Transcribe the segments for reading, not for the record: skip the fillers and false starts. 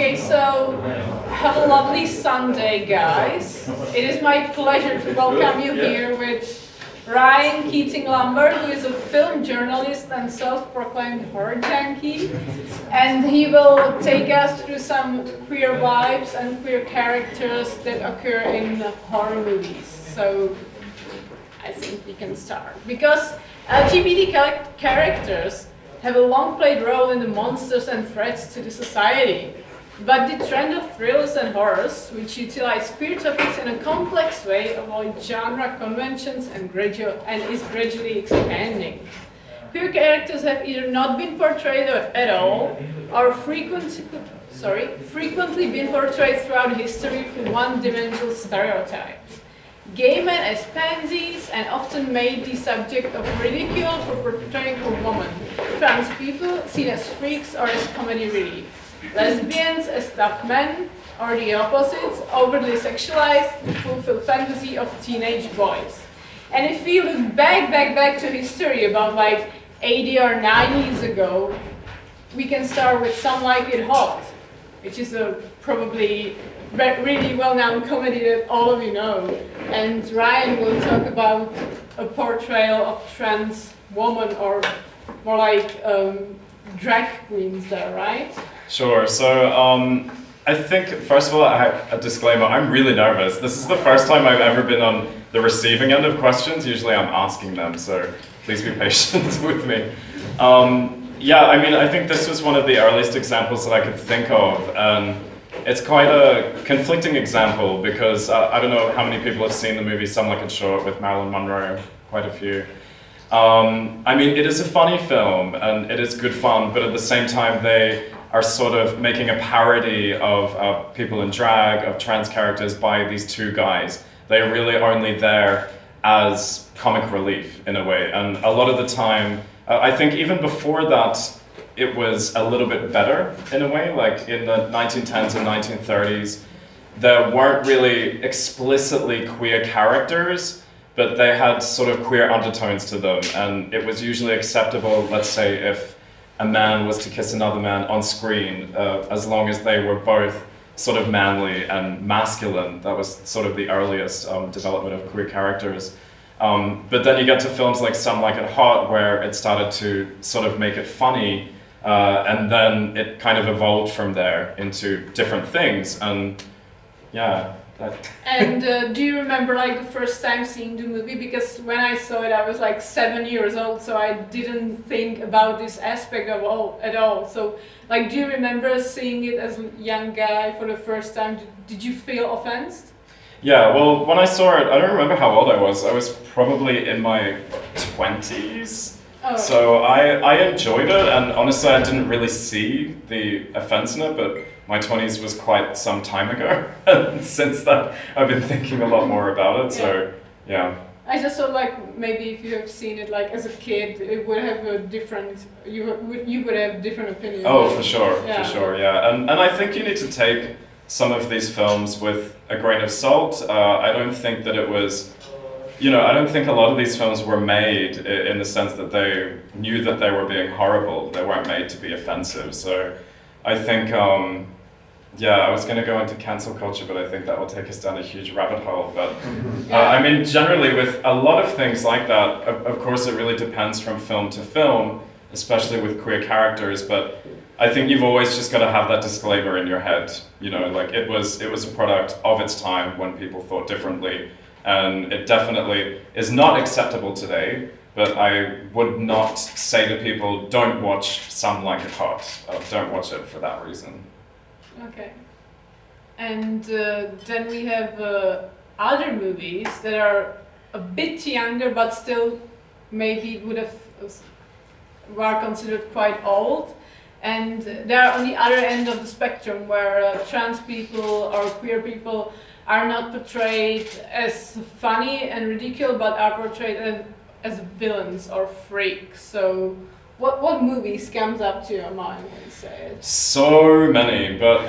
Okay, so have a lovely Sunday, guys. It is my pleasure to welcome you here with Ryan Keating-Lambert, who is a film journalist and self-proclaimed horror junkie, and he will take us through some queer vibes and queer characters that occur in horror movies. So I think we can start. Because LGBT characters have a long played role in the monsters and threats to the society. But the trend of thrillers and horrors, which utilize queer topics in a complex way, avoid genre conventions and is gradually expanding. Queer characters have either not been portrayed at all, or frequently been portrayed throughout history through one-dimensional stereotypes. Gay men as pansies, and often made the subject of ridicule for portraying a woman. Trans people seen as freaks or as comedy relief. Lesbians as tough men, or the opposites, overly sexualized to fulfill fantasy of teenage boys. And if we look back to history about like 80 or 90 years ago, we can start with Some Like It Hot, which is a probably really well-known comedy that all of you know. And Ryan will talk about a portrayal of trans woman, or more like drag queens there, right? Sure. So I think, first of all, I have a disclaimer. I'm really nervous. This is the first time I've ever been on the receiving end of questions. Usually I'm asking them, so please be patient with me. Yeah, I mean, I think this was one of the earliest examples that I could think of. And it's quite a conflicting example because I don't know how many people have seen the movie Some Like It Short with Marilyn Monroe, quite a few. I mean, it is a funny film and it is good fun, but at the same time they are sort of making a parody of people in drag, of trans characters by these two guys. They are really only there as comic relief in a way, and a lot of the time, I think even before that, it was a little bit better in a way. Like in the 1910s and 1930s, there weren't really explicitly queer characters, but they had sort of queer undertones to them, and it was usually acceptable, let's say, if a man was to kiss another man on screen, as long as they were both sort of manly and masculine. That was sort of the earliest development of queer characters. But then you get to films like Some Like It Hot, where it started to sort of make it funny, and then it kind of evolved from there into different things, and yeah. And do you remember like the first time seeing the movie? Because when I saw it, I was like 7 years old, so I didn't think about this aspect at all. So, like, do you remember seeing it as a young guy for the first time? Did you feel offended? Yeah, well, when I saw it, I don't remember how old I was. I was probably in my 20s. Oh. So I enjoyed it, and honestly, I didn't really see the offense in it, but my 20s was quite some time ago, and since that, I've been thinking a lot more about it, so, yeah. I just thought, like, maybe if you have seen it, like, as a kid, it would have a different, you would have different opinions. Oh, for sure, yeah. And I think you need to take some of these films with a grain of salt. I don't think that it was, you know, I don't think a lot of these films were made in the sense that they knew that they were being horrible. They weren't made to be offensive, so I think, yeah, I was going to go into cancel culture, but I think that will take us down a huge rabbit hole. But I mean, generally with a lot of things like that, of course it really depends from film to film, especially with queer characters, but I think you've always just got to have that disclaimer in your head. You know, like it was a product of its time when people thought differently, and it definitely is not acceptable today. But I would not say to people, don't watch Some Like It Hot. Don't watch it for that reason. Okay. And then we have other movies that are a bit younger, but still maybe were considered quite old. And they're on the other end of the spectrum, where trans people or queer people are not portrayed as funny and ridiculous, but are portrayed as villains or freaks. So what movies comes up to your mind when you say it? So many, but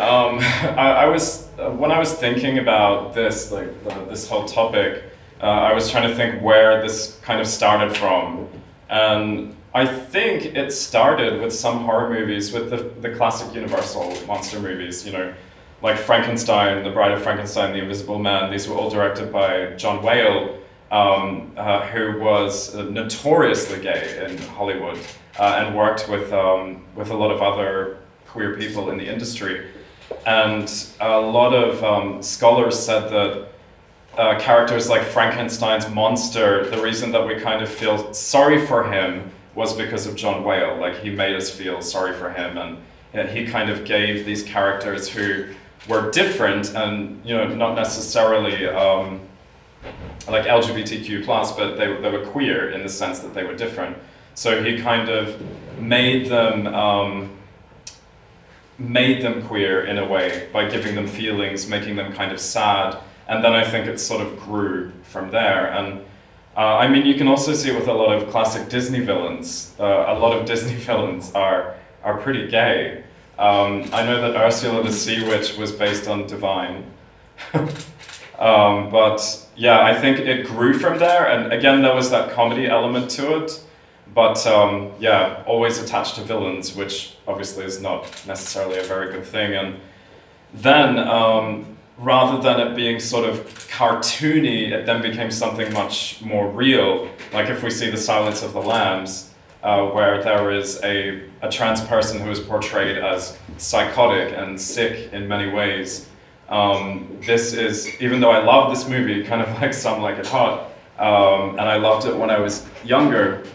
when I was thinking about this, like this whole topic, I was trying to think where this kind of started from, and I think it started with some horror movies, with the classic Universal monster movies, you know, like Frankenstein, The Bride of Frankenstein, The Invisible Man. These were all directed by John Whale, who was notoriously gay in Hollywood and worked with a lot of other queer people in the industry. And a lot of scholars said that characters like Frankenstein's monster, the reason that we kind of feel sorry for him was because of John Whale. Like, he made us feel sorry for him, and he kind of gave these characters who were different and, you know, not necessarily like LGBTQ+, but they were queer in the sense that they were different. So he kind of made them queer in a way by giving them feelings, making them kind of sad, and then I think it sort of grew from there. And I mean, you can also see it with a lot of classic Disney villains. A lot of Disney villains are pretty gay. I know that Ursula the Sea Witch was based on Divine. But yeah, I think it grew from there, and again, there was that comedy element to it. But yeah, always attached to villains, which obviously is not necessarily a very good thing. And then, rather than it being sort of cartoony, it then became something much more real. Like if we see The Silence of the Lambs, where there is a trans person who is portrayed as psychotic and sick in many ways. This is, even though I love this movie, kind of like Some Like It Hot, and I loved it when I was younger.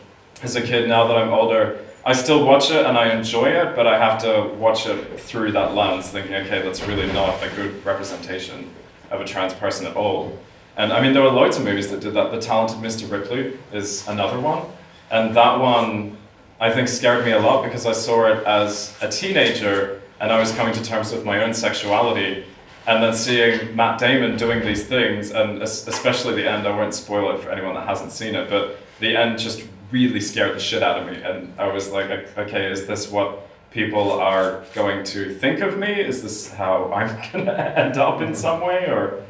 As a kid, now that I'm older, I still watch it and I enjoy it, but I have to watch it through that lens, thinking, okay, that's really not a good representation of a trans person at all. And I mean, there were loads of movies that did that. The Talented Mr. Ripley is another one. And that one, I think, scared me a lot because I saw it as a teenager and I was coming to terms with my own sexuality. And then seeing Matt Damon doing these things, and especially the end, I won't spoil it for anyone that hasn't seen it, but the end just really scared the shit out of me. And I was like, okay, is this what people are going to think of me? Is this how I'm gonna end up in some way? Or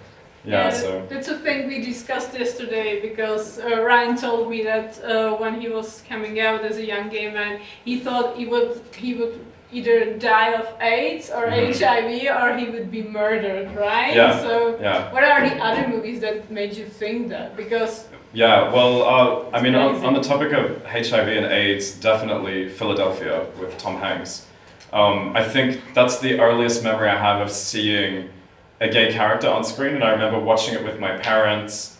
yeah, so that's a thing we discussed yesterday, because Ryan told me that when he was coming out as a young gay man, he thought he would either die of AIDS or HIV, or he would be murdered, right? Yeah. So yeah. what are the other movies that made you think that? Because yeah, well, I mean, on the topic of HIV and AIDS, definitely Philadelphia with Tom Hanks. I think that's the earliest memory I have of seeing a gay character on screen, and I remember watching it with my parents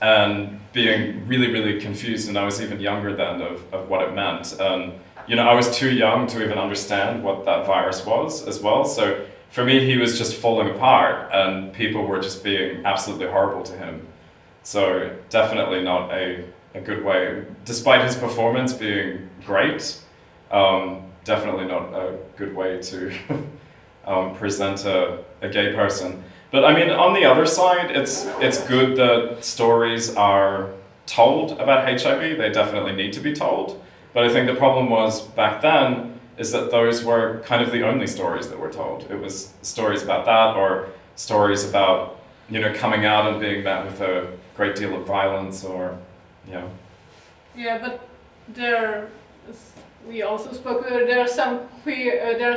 and being really, really confused, and I was even younger then of what it meant. And you know, I was too young to even understand what that virus was as well. So for me, he was just falling apart, and people were just being absolutely horrible to him. So definitely not a good way, despite his performance being great, definitely not a good way to present a gay person. But I mean, on the other side, it's good that stories are told about HIV. They definitely need to be told. But I think the problem was back then is that those were kind of the only stories that were told. It was stories about that, or stories about, you know, coming out and being met with a great deal of violence, or, you know. Yeah, but we also spoke. There are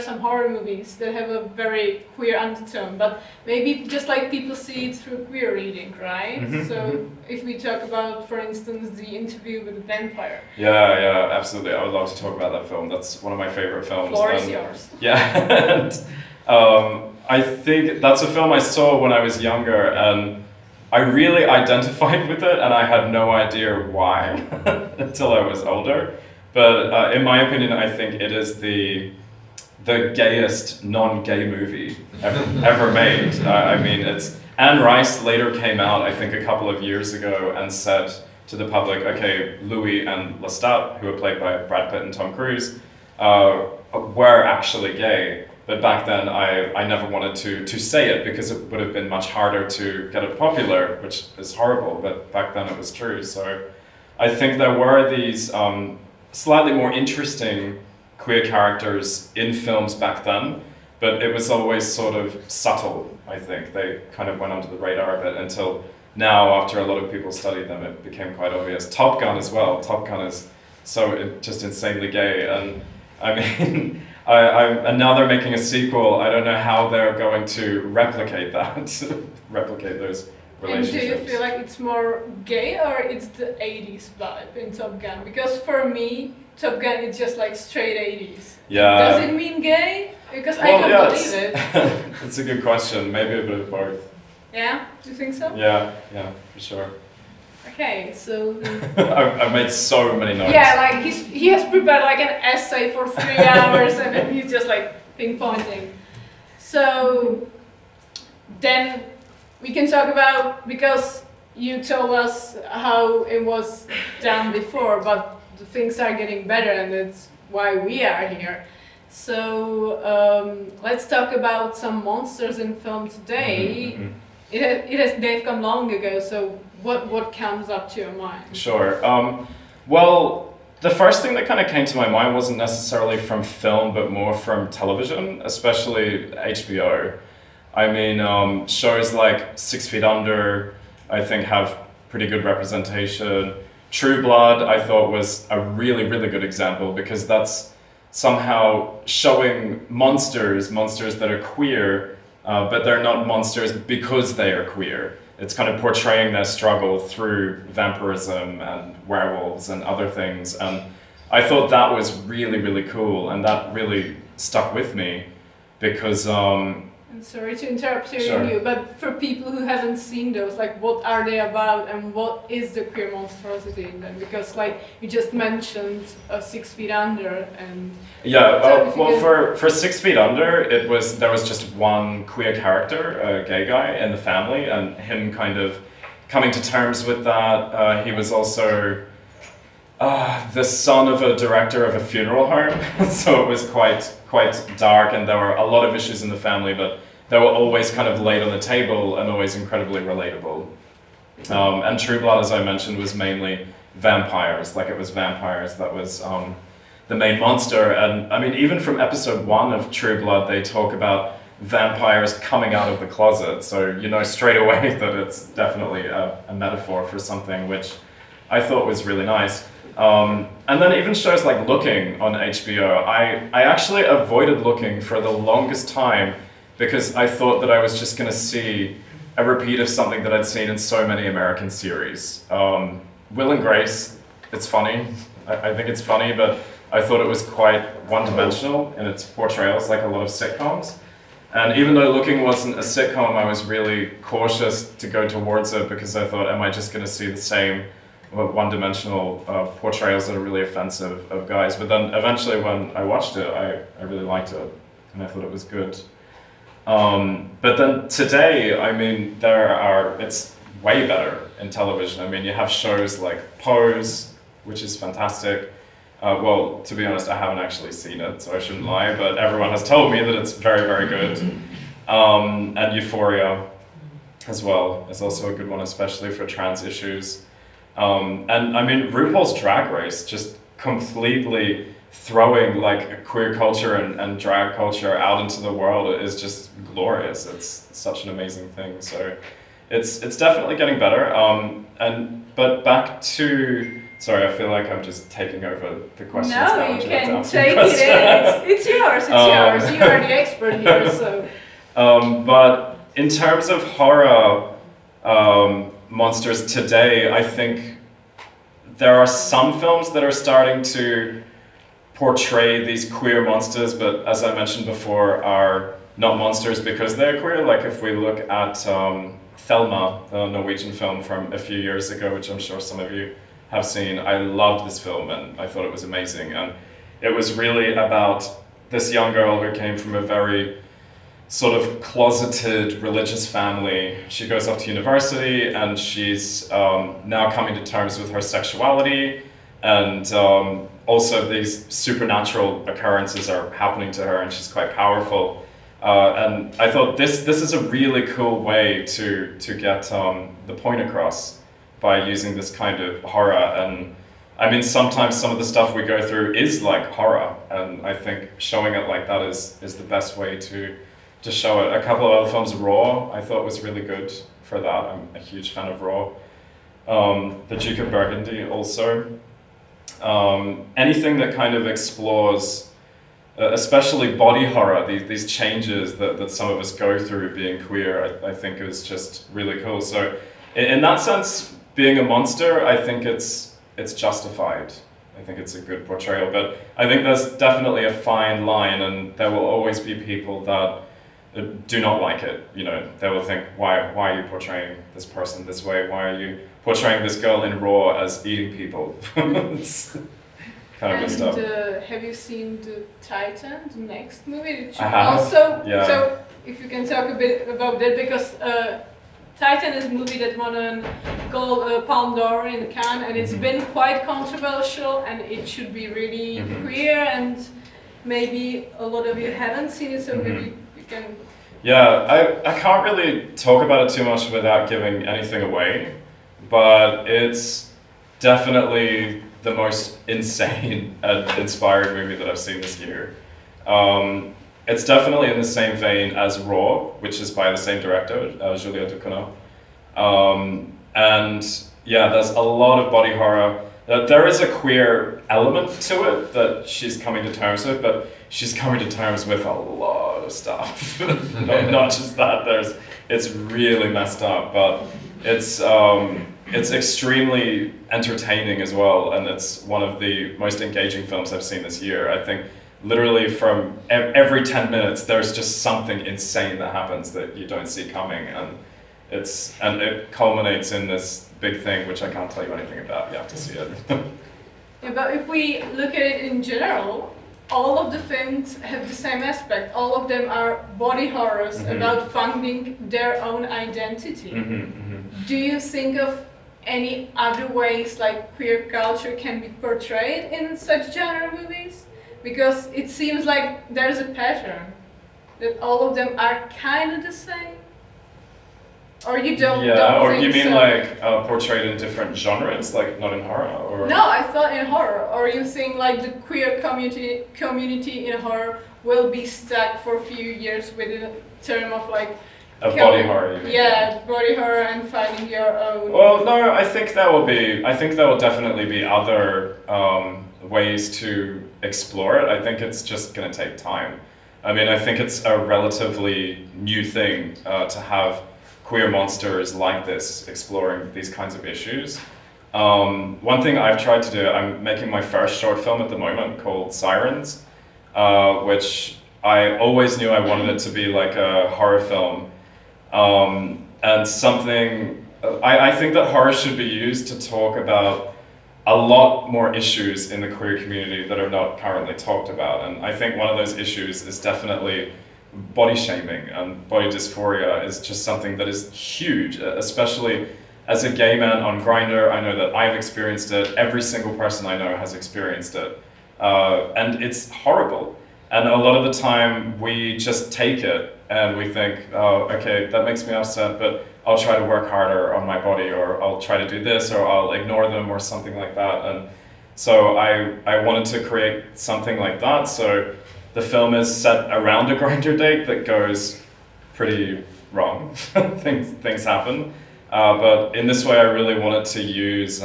some horror movies that have a very queer undertone, but maybe just like people see it through queer reading, right? So if we talk about, for instance, The Interview with the Vampire. Yeah, absolutely. I would love to talk about that film. That's one of my favorite films. The floor is yours. Yeah, and I think that's a film I saw when I was younger, and I really identified with it, and I had no idea why until I was older. But in my opinion, I think it is the gayest non-gay movie ever made. I mean, Anne Rice later came out, I think, a couple of years ago and said to the public, okay, Louis and Lestat, who are played by Brad Pitt and Tom Cruise, were actually gay. But back then, I never wanted to say it because it would have been much harder to get it popular, which is horrible, but back then it was true. So I think there were these slightly more interesting queer characters in films back then, but it was always sort of subtle, I think. They kind of went under the radar a bit until now, after a lot of people studied them, it became quite obvious. Top Gun as well. Top Gun is so just insanely gay. And I mean, and now they're making a sequel. I don't know how they're going to replicate that, replicate those relationships. And do you feel like it's more gay or it's the 80s vibe in Top Gun? Because for me, Top Gun is just like straight 80s. Yeah. Does it mean gay? Because I don't believe it. It's a good question. Maybe a bit of both. Yeah? Do you think so? Yeah, for sure. Okay, so... I've made so many notes. Yeah, like he has prepared like an essay for 3 hours and then he's just like pinpointing. So then we can talk about, because you told us how it was done before, but the things are getting better and that's why we are here. So let's talk about some monsters in film today. They've come long ago, so what comes up to your mind? Sure. Well, the first thing that kind of came to my mind wasn't necessarily from film, but more from television, especially HBO. I mean, shows like 6 Feet Under, I think, have pretty good representation. True Blood, I thought, was a really, really good example, because that's somehow showing monsters that are queer, but they're not monsters because they are queer. It's kind of portraying their struggle through vampirism and werewolves and other things. And I thought that was really, really cool, and that really stuck with me, because I'm sorry to interrupt Sure. you, but for people who haven't seen those, like, what are they about and what is the queer monstrosity in them? Because, like, you just mentioned 6 Feet Under, and yeah, so well, for 6 Feet Under, there was just one queer character, a gay guy in the family, and him kind of coming to terms with that. He was also the son of a director of a funeral home, so it was quite dark, and there were a lot of issues in the family, but they were always kind of laid on the table and always incredibly relatable. And True Blood, as I mentioned, was mainly vampires. Like, it was vampires that was the main monster. And I mean, even from episode 1 of True Blood, they talk about vampires coming out of the closet. So you know straight away that it's definitely a metaphor for something, which I thought was really nice. And then even shows like Looking on HBO, I actually avoided Looking for the longest time, because I thought that I was just going to see a repeat of something that I'd seen in so many American series. Will and Grace, it's funny. I think it's funny, but I thought it was quite one-dimensional in its portrayals, like a lot of sitcoms. And even though Looking wasn't a sitcom, I was really cautious to go towards it, because I thought, am I just going to see the same one-dimensional portrayals that are really offensive of guys? But then eventually when I watched it, I really liked it, and I thought it was good. But then today, I mean, it's way better in television. I mean, you have shows like Pose, which is fantastic. Well, to be honest, I haven't actually seen it, so I shouldn't lie, but everyone has told me that it's very, very good. And Euphoria as well is also a good one, especially for trans issues. And I mean, RuPaul's Drag Race, just completely throwing like queer culture and drag culture out into the world is just glorious. It's such an amazing thing. So it's definitely getting better. But back to, sorry, I feel like I'm just taking over the questions. No, you can take it in. It's yours. It's yours. You are the expert here. So. But in terms of horror monsters today, I think there are some films that are starting to portray these queer monsters, but as I mentioned before, are not monsters because they're queer. Like if we look at Thelma, the Norwegian film from a few years ago, which I'm sure some of you have seen. I loved this film and I thought it was amazing. And it was really about this young girl who came from a very sort of closeted religious family. She goes off to university and she's now coming to terms with her sexuality, and also these supernatural occurrences are happening to her and she's quite powerful. And I thought this is a really cool way to get the point across by using this kind of horror. And I mean, sometimes some of the stuff we go through is like horror, and I think showing it like that is the best way to show it. A couple of other films, Raw, I thought was really good for that. I'm a huge fan of Raw. The Duke of Burgundy also. anything that kind of explores, especially body horror, these changes that some of us go through being queer, I think is just really cool. So in that sense, being a monster, I think it's justified. I think it's a good portrayal, but I think there's definitely a fine line, and there will always be people that do not like it. You know, they will think, why are you portraying this person this way? Why are you portraying this girl in Raw as eating people? It's kind of messed up. Have you seen the Titan, the next movie? I have. Also, yeah. So if you can talk a bit about that, because Titan is a movie that won a Palme d'Or in Cannes, and it's been quite controversial, and it should be really queer, and maybe a lot of you haven't seen it, so maybe you can... Yeah, I can't really talk about it too much without giving anything away, but it's definitely the most insane and inspired movie that I've seen this year. It's definitely in the same vein as Raw, which is by the same director, Julia Ducournau. And yeah, there's a lot of body horror. There is a queer element to it that she's coming to terms with, but she's coming to terms with a lot of stuff. Not just that, it's really messed up, but it's extremely entertaining as well, and it's one of the most engaging films I've seen this year. I think literally from every 10 minutes there's just something insane that happens that you don't see coming, and it culminates in this big thing which I can't tell you anything about. You have to see it. Yeah, but if we look at it in general, all of the films have the same aspect. All of them are body horrors about finding their own identity. Do you think of any other ways like queer culture can be portrayed in such genre movies? Because it seems like there's a pattern, that all of them are kind of the same. Or you don't or think you mean so? like portrayed in different genres, like not in horror? Or? No, I thought in horror. Or you think like the queer community in horror will be stuck for a few years with a term of like... body horror, you mean? Yeah, body horror and finding your own... Well, no, I think there will definitely be other ways to explore it. I think it's just going to take time. I mean, I think it's a relatively new thing to have queer monsters like this exploring these kinds of issues. One thing I've tried to do, I'm making my first short film at the moment called Sirens, which I always knew I wanted it to be like a horror film. And something, I think that horror should be used to talk about a lot more issues in the queer community that are not currently talked about. And I think one of those issues is definitely body shaming, and body dysphoria is just something that is huge, especially as a gay man on Grindr. I know that I've experienced it, every single person I know has experienced it. And it's horrible. And a lot of the time we just take it and we think, oh, okay, that makes me upset, but I'll try to work harder on my body, or I'll try to do this, or I'll ignore them, or something like that. And so I wanted to create something like that. So the film is set around a Grindr date that goes pretty wrong. things happen. But in this way, I really wanted to use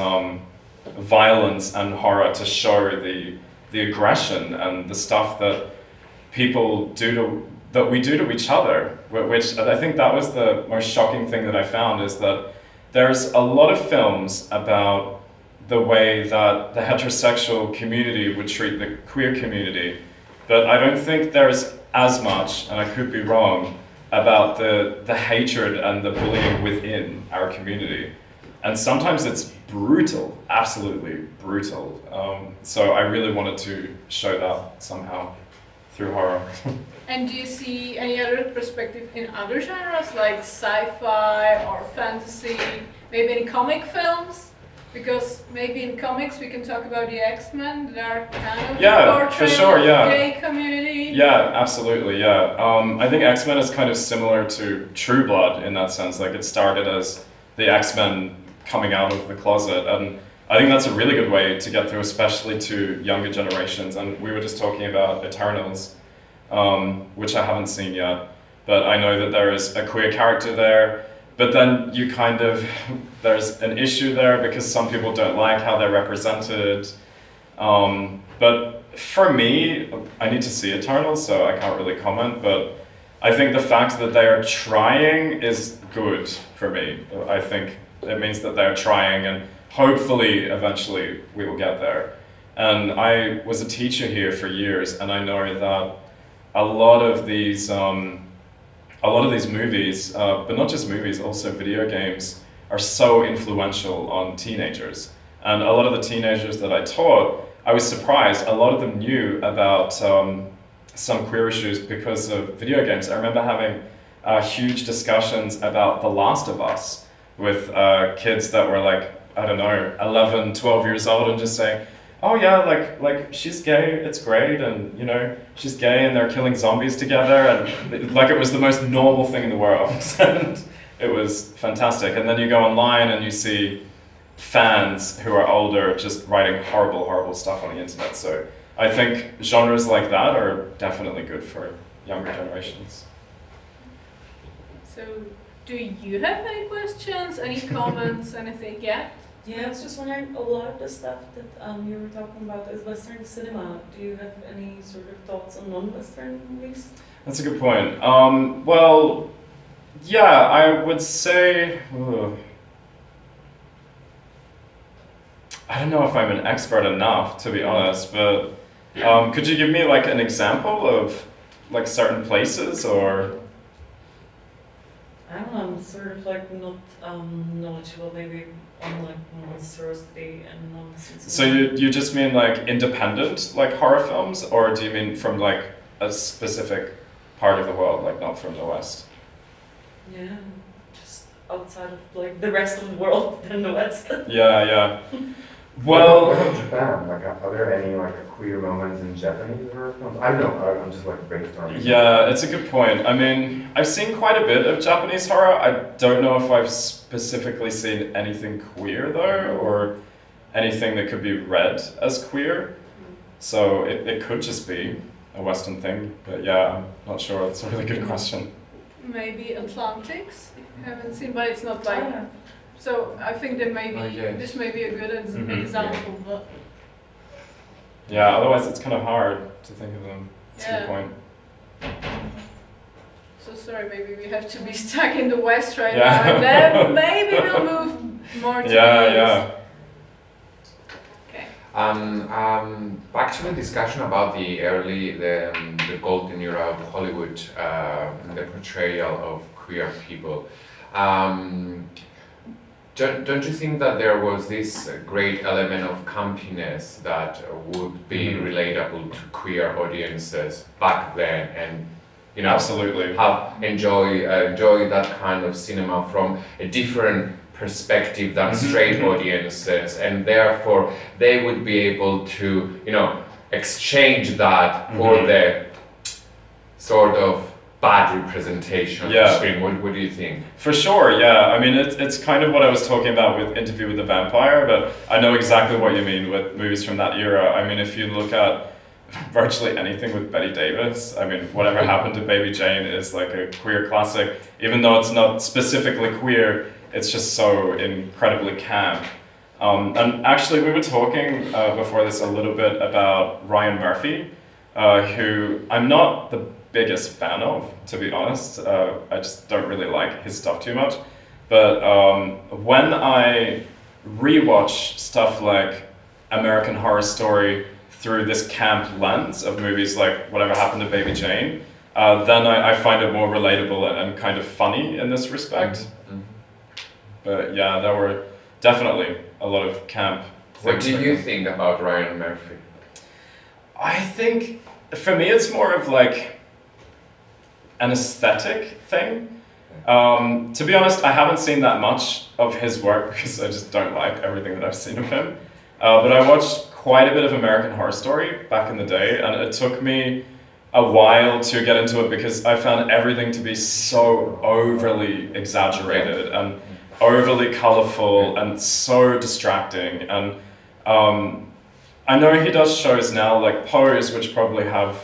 violence and horror to show the aggression and the stuff that people that we do to each other, which I think that was the most shocking thing that I found, is that there's a lot of films about the way that the heterosexual community would treat the queer community, but I don't think there's as much, and I could be wrong, about the hatred and the bullying within our community. And sometimes it's brutal, absolutely brutal. So I really wanted to show that somehow through horror. And do you see any other perspective in other genres, like sci-fi or fantasy, maybe in comic films? Because maybe in comics we can talk about the X-Men that are kind of yeah, portrayal for sure, yeah. of the gay community. Yeah, absolutely, yeah. I think X-Men is kind of similar to True Blood in that sense. Like, it started as the X-Men coming out of the closet, and I think that's a really good way to get through, especially to younger generations. And we were just talking about Eternals, which I haven't seen yet, but I know that there is a queer character there, but then you kind of, there's an issue there because some people don't like how they're represented, But for me, I need to see Eternals, so I can't really comment, but I think the fact that they are trying is good for me. I think it means that they're trying, and hopefully, eventually, we will get there. And I was a teacher here for years, and I know that a lot of these movies, but not just movies, also video games, are so influential on teenagers. And a lot of the teenagers that I taught, I was surprised. A lot of them knew about some queer issues because of video games. I remember having huge discussions about The Last of Us with kids that were like, I don't know, 11, 12 years old, and just saying, oh yeah, like she's gay, it's great, and you know, she's gay and they're killing zombies together, and like it was the most normal thing in the world. And it was fantastic. And then you go online and you see fans who are older just writing horrible, horrible stuff on the internet. So I think genres like that are definitely good for younger generations. So, do you have any questions, any comments, anything? Yeah? Yeah, I was just wondering, a lot of the stuff that you were talking about is Western cinema. Do you have any sort of thoughts on non-Western movies? That's a good point. Well, yeah, I would say, I don't know if I'm an expert enough, to be honest, but could you give me like an example of like certain places, or? I don't know, I'm sort of like not knowledgeable maybe on like monstrosity and nonsense. So you just mean like independent like horror films, or do you mean from like a specific part of the world, like not from the West? Yeah, just outside of like the rest of the world than the West. Yeah, yeah. Well, what about Japan? Like, are there any like queer moments in Japanese horror films? I don't know. I'm just like brainstorming. Yeah, it's a good point. I mean, I've seen quite a bit of Japanese horror. I don't know if I've specifically seen anything queer though, or anything that could be read as queer. So it could just be a Western thing. But yeah, I'm not sure. It's a really good question. Maybe Atlantics, if you haven't seen, but it's not like. So I think that maybe this may be a good example, but yeah. Otherwise, it's kind of hard to think of them. That's a good point. So sorry, maybe we have to be stuck in the West right now, and then maybe we'll move more to the East. Yeah. Okay. Back to the discussion about the golden era of Hollywood and the portrayal of queer people. Don't you think that there was this great element of campiness that would be relatable to queer audiences back then, and you know, absolutely enjoy that kind of cinema from a different perspective than straight audiences, and therefore they would be able to, you know, exchange that for the sort of bad representation on the screen. What do you think? For sure, yeah. I mean, it's kind of what I was talking about with Interview with the Vampire, but I know exactly what you mean with movies from that era. I mean, if you look at virtually anything with Bette Davis, I mean, Whatever Happened to Baby Jane is like a queer classic. Even though it's not specifically queer, it's just so incredibly camp. And actually, we were talking before this a little bit about Ryan Murphy, who I'm not the biggest fan of, to be honest. I just don't really like his stuff too much. But when I rewatch stuff like American Horror Story through this camp lens of movies like Whatever Happened to Baby Jane, then I find it more relatable and kind of funny in this respect. But yeah, there were definitely a lot of camp things. What do you think about Ryan Murphy? I think, for me, it's more of like an aesthetic thing. To be honest, I haven't seen that much of his work because I just don't like everything that I've seen of him. But I watched quite a bit of American Horror Story back in the day, and it took me a while to get into it because I found everything to be so overly exaggerated and overly colorful and so distracting. And I know he does shows now like Pose, which probably have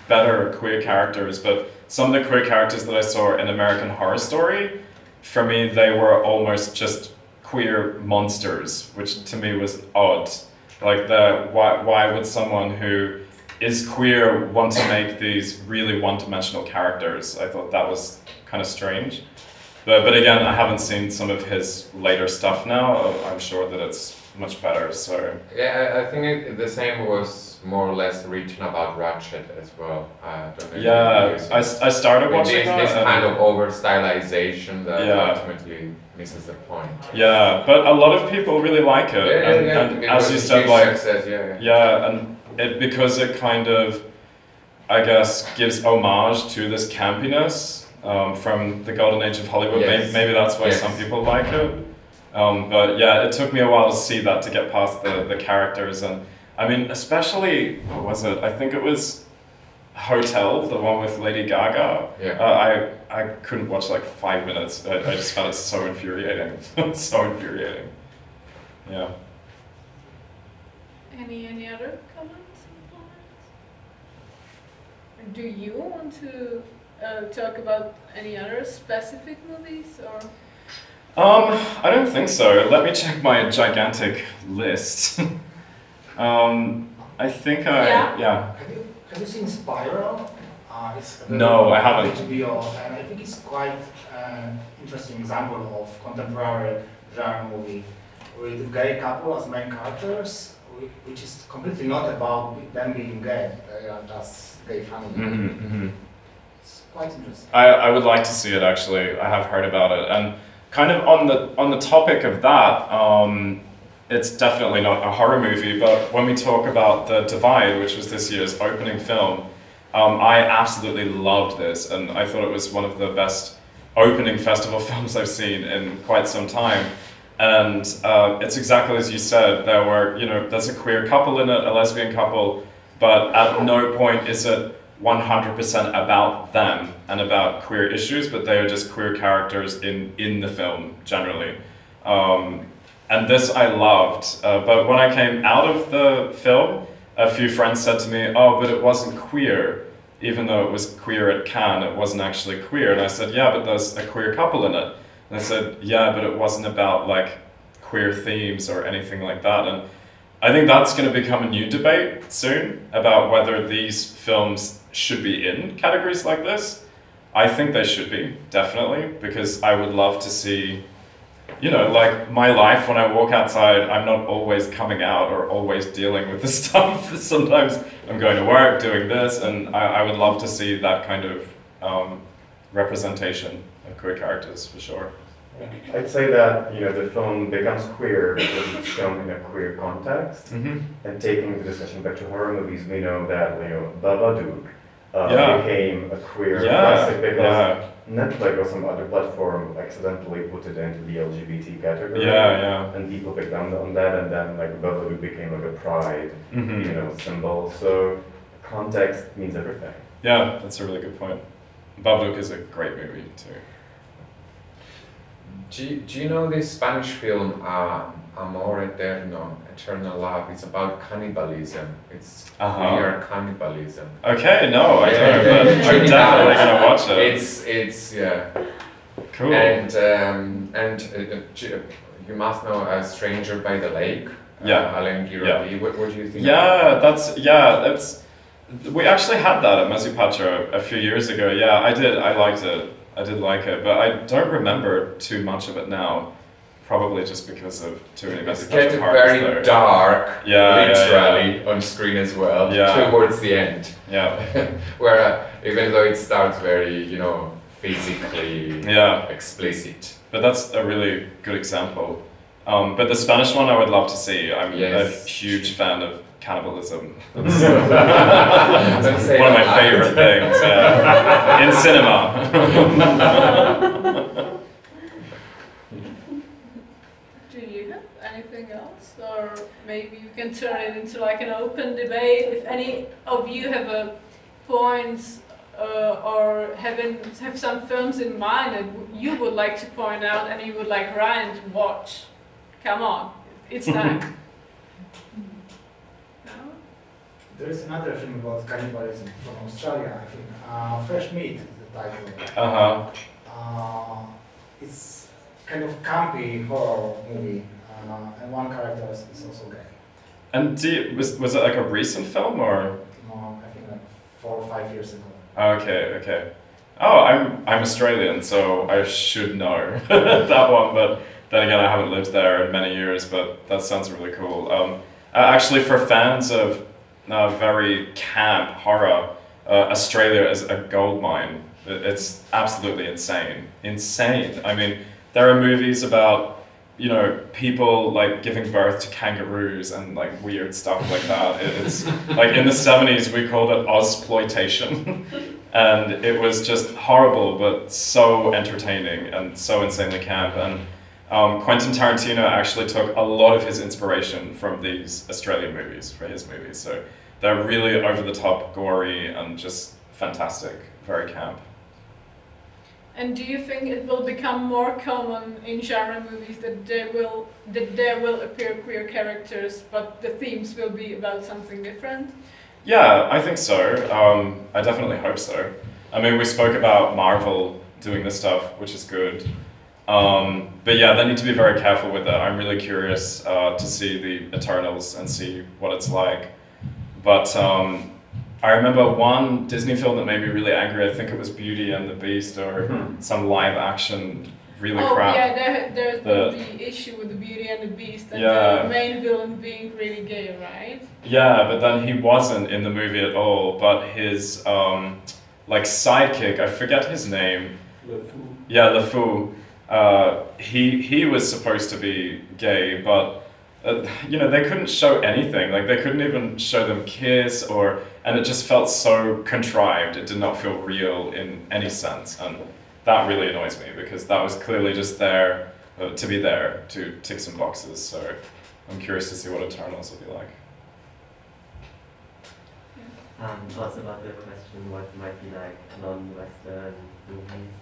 better queer characters, but some of the queer characters that I saw in American Horror Story, for me, they were almost just queer monsters, which to me was odd. Like why would someone who is queer want to make these really one-dimensional characters? I thought that was kind of strange. But again, I haven't seen some of his later stuff now. I'm sure that it's much better, so... Yeah, I think the same was more or less written about Ratchet as well. I don't know. Yeah, I started watching this that. kind of over-stylization that ultimately misses the point. Yeah, but a lot of people really like it. And as you said, like... Success, and because it kind of, I guess, gives homage to this campiness from the golden age of Hollywood. Yes. Maybe that's why some people like it. But yeah, it took me a while to see that, to get past the characters. And I mean, especially, what was it? I think it was Hotel, the one with Lady Gaga. Yeah. I couldn't watch like 5 minutes. I just found it so infuriating. So infuriating. Yeah. Any other comments? Do you want to talk about any other specific movies, or? I don't think so. Let me check my gigantic list. I think yeah. Have you seen Spiral? No, I haven't. HBO, and I think it's quite an interesting example of contemporary genre movie with a gay couple as main characters, which is completely not about them being gay. They are just gay family. It's quite interesting. I would like to see it, actually. I have heard about it, and kind of on the topic of that, it's definitely not a horror movie, but when we talk about The Divide, which was this year's opening film, I absolutely loved this, and I thought it was one of the best opening festival films I've seen in quite some time. And it's exactly as you said. There's a queer couple in it, a lesbian couple, but at no point is it 100% about them and about queer issues, but they are just queer characters in the film generally. And this I loved, but when I came out of the film, a few friends said to me, "Oh, but it wasn't queer, even though it was queer at Cannes, it wasn't actually queer." And I said, "Yeah, but there's a queer couple in it." And I said, "Yeah, but it wasn't about like queer themes or anything like that." And I think that's going to become a new debate soon about whether these films should be in categories like this. I think they should be, definitely, because I would love to see, like my life when I walk outside, I'm not always coming out or always dealing with the stuff. Sometimes I'm going to work, doing this, and I would love to see that kind of representation of queer characters, for sure. I'd say that the film becomes queer because it's shown in a queer context. And taking the discussion back to horror movies, we know that Babadook became a queer classic because Netflix or some other platform accidentally put it into the LGBT category. And people picked on that, and then like Babadook became like a pride, symbol. So context means everything. Yeah, that's a really good point. Babadook is a great movie too. Do you know this Spanish film, Amor Eterno, Eternal Love? It's about cannibalism. It's queer cannibalism. Okay, no, I don't, but I'm definitely gonna watch it. It's yeah. Cool. And you must know A Stranger by the Lake. Alain Guiraudie. What do you think? We actually had that at Mezipatra a few years ago. Yeah, I did. I liked it. I did like it, but I don't remember too much of it now. Probably just because of too many Mezipatra parties. It's very dark, literally, on screen as well, towards the end. Where even though it starts very, physically explicit. But that's a really good example. But the Spanish one I would love to see. I'm a huge fan of cannibalism. That's one of my favorite things in cinema. Do you have anything else, or maybe you can turn it into like an open debate? If any of you have a points or have some films in mind that you would like to point out and you would like Ryan to watch, come on, it's time. There is another film about cannibalism from Australia, I think. Fresh Meat is the title. It's kind of campy horror movie, and one character is also gay. And was it like a recent film or? No, I think like 4 or 5 years ago. Okay, okay. Oh, I'm Australian, so I should know that one. But then again, I haven't lived there in many years. But that sounds really cool. Actually, for fans of very camp horror, Australia is a goldmine. It's absolutely insane. Insane. I mean, there are movies about, you know, people like giving birth to kangaroos and like weird stuff like that. It's like in the 70s we called it Ozploitation. And it was just horrible, but so entertaining and so insanely camp. And Quentin Tarantino actually took a lot of his inspiration from these Australian movies for his movies. So they're really over the top, gory, and just fantastic, very camp. And do you think it will become more common in genre movies that there will appear queer characters, but the themes will be about something different? Yeah, I think so. I definitely hope so. I mean, we spoke about Marvel doing this stuff, which is good. But yeah, they need to be very careful with that. I'm really curious to see the Eternals and see what it's like. But I remember one Disney film that made me really angry. I think it was Beauty and the Beast or some live action really crap. Oh yeah, there's the issue with the Beauty and the Beast and the main villain being really gay, right? Yeah, but then he wasn't in the movie at all. But his like sidekick, I forget his name. LeFou. Yeah, LeFou. He was supposed to be gay, but you know, they couldn't show anything. Like they couldn't even show them kiss and it just felt so contrived. It did not feel real in any sense, and that really annoys me because that was clearly just there to be there to tick some boxes. So I'm curious to see what Eternals will be like. Also about the question what might be like non-Western movies.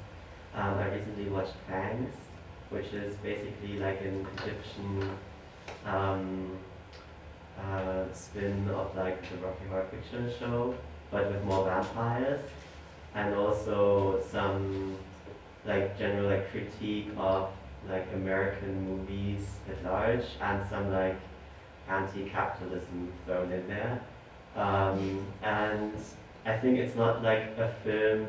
I recently watched Fangs, which is basically like an Egyptian spin of like the Rocky Horror Picture Show, but with more vampires, and also some like general like critique of like American movies at large, and some like anti-capitalism thrown in there. And I think it's not like a film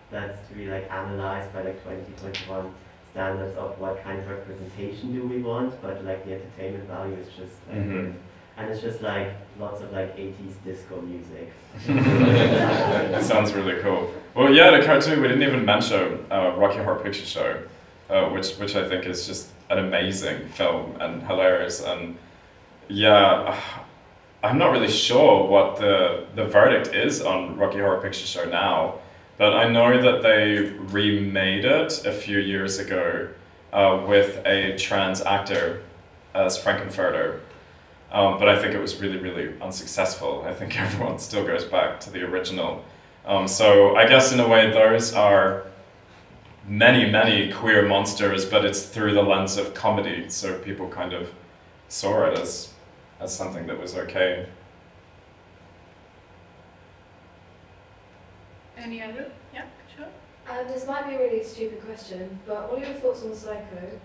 that's to be like analyzed by like 2021 standards of what kind of representation do we want, but like the entertainment value is just like good. And it's just like lots of like 80s disco music. That sounds really cool. Well, yeah, the cartoon, we didn't even mention Rocky Horror Picture Show, which I think is just an amazing film and hilarious. And yeah, I'm not really sure what the verdict is on Rocky Horror Picture Show now, but I know that they remade it a few years ago with a trans actor as Frankenfurter. But I think it was really, really unsuccessful. I think everyone still goes back to the original. So I guess in a way those are many, many queer monsters, but it's through the lens of comedy. So people kind of saw it as something that was okay. Any other? Yeah, sure. This might be a really stupid question, but what are your thoughts on Psycho?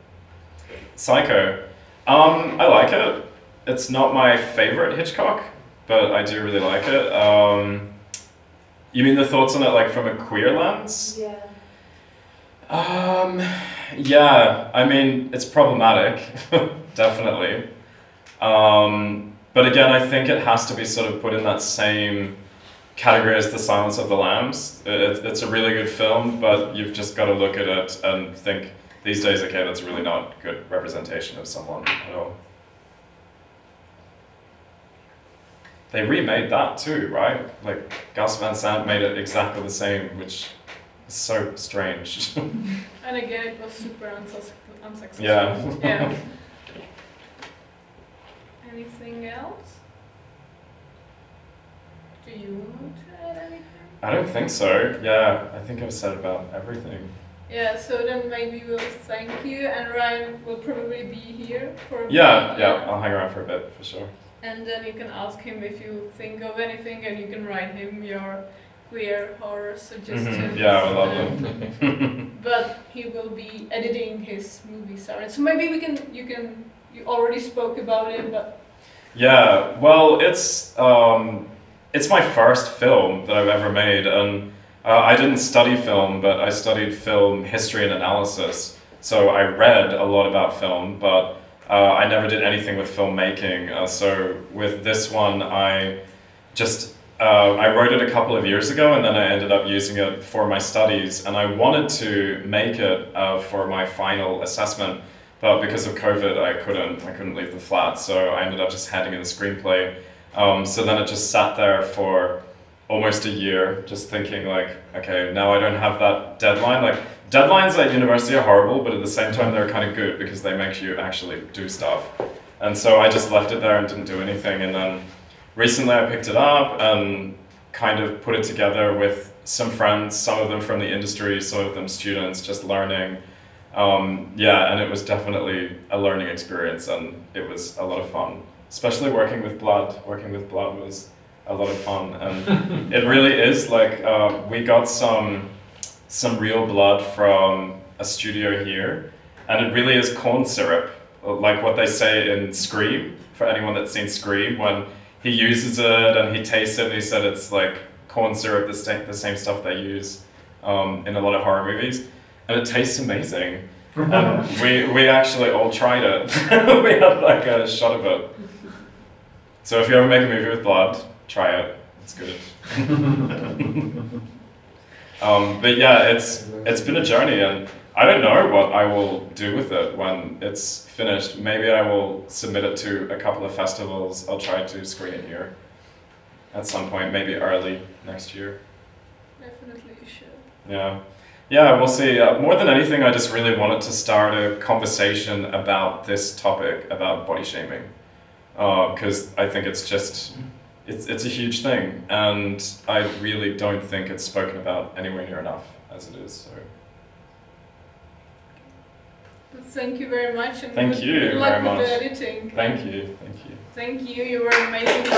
Psycho? I like it. It's not my favorite Hitchcock, but I do really like it. You mean the thoughts on it like from a queer lens? Yeah. Yeah, I mean, it's problematic, definitely. But again, I think it has to be sort of put in that same category as The Silence of the Lambs. It's a really good film, but you've just got to look at it and think, these days, okay, that's really not good representation of someone at all. They remade that too, right? Like, Gus Van Sant made it exactly the same, which is so strange. And again, it was super unsuccessful. Yeah. Yeah. Anything else? Do you want to add anything? I don't think so. Yeah, I think I've said about everything. Yeah, so then maybe we'll thank you, and Ryan will probably be here for a bit. Yeah, I'll hang around for a bit, for sure. And then you can ask him if you think of anything, and you can write him your queer horror suggestions. Yeah, I would love them. But he will be editing his movie, Sarah. So maybe you already spoke about it, but Yeah, well, it's my first film that I've ever made, and I didn't study film, but I studied film history and analysis. So I read a lot about film, but I never did anything with filmmaking. So with this one, I wrote it a couple of years ago, and then I ended up using it for my studies, and I wanted to make it for my final assessment, but because of COVID, I couldn't leave the flat, so I ended up just handing in the screenplay. So then it just sat there for almost a year, just thinking like, okay, now I don't have that deadline. Like, deadlines at university are horrible, but at the same time they're kind of good because they make you actually do stuff. And so I just left it there and didn't do anything, and then recently I picked it up and kind of put it together with some friends, some of them from the industry, some of them students, just learning. Yeah, and it was definitely a learning experience, and it was a lot of fun. Especially working with blood. Working with blood was a lot of fun, and it really is like, we got some real blood from a studio here, and it really is corn syrup, like what they say in Scream, for anyone that's seen Scream, when he uses it and he tastes it and he said it's like corn syrup, the same stuff they use in a lot of horror movies, and it tastes amazing. And we actually all tried it. We had like a shot of it. So if you ever make a movie with blood, try it. It's good. But yeah, it's been a journey, and I don't know what I will do with it when it's finished. Maybe I will submit it to a couple of festivals. I'll try to screen it here at some point, maybe early next year. Definitely you should. Yeah. Yeah, we'll see. More than anything, I just really wanted to start a conversation about this topic, about body shaming. Because I think it's just, it's a huge thing, and I really don't think it's spoken about anywhere near enough as it is. So. Thank you very much, and thank you good luck very much. with the editing. Thank you, thank you. Thank you, you were amazing.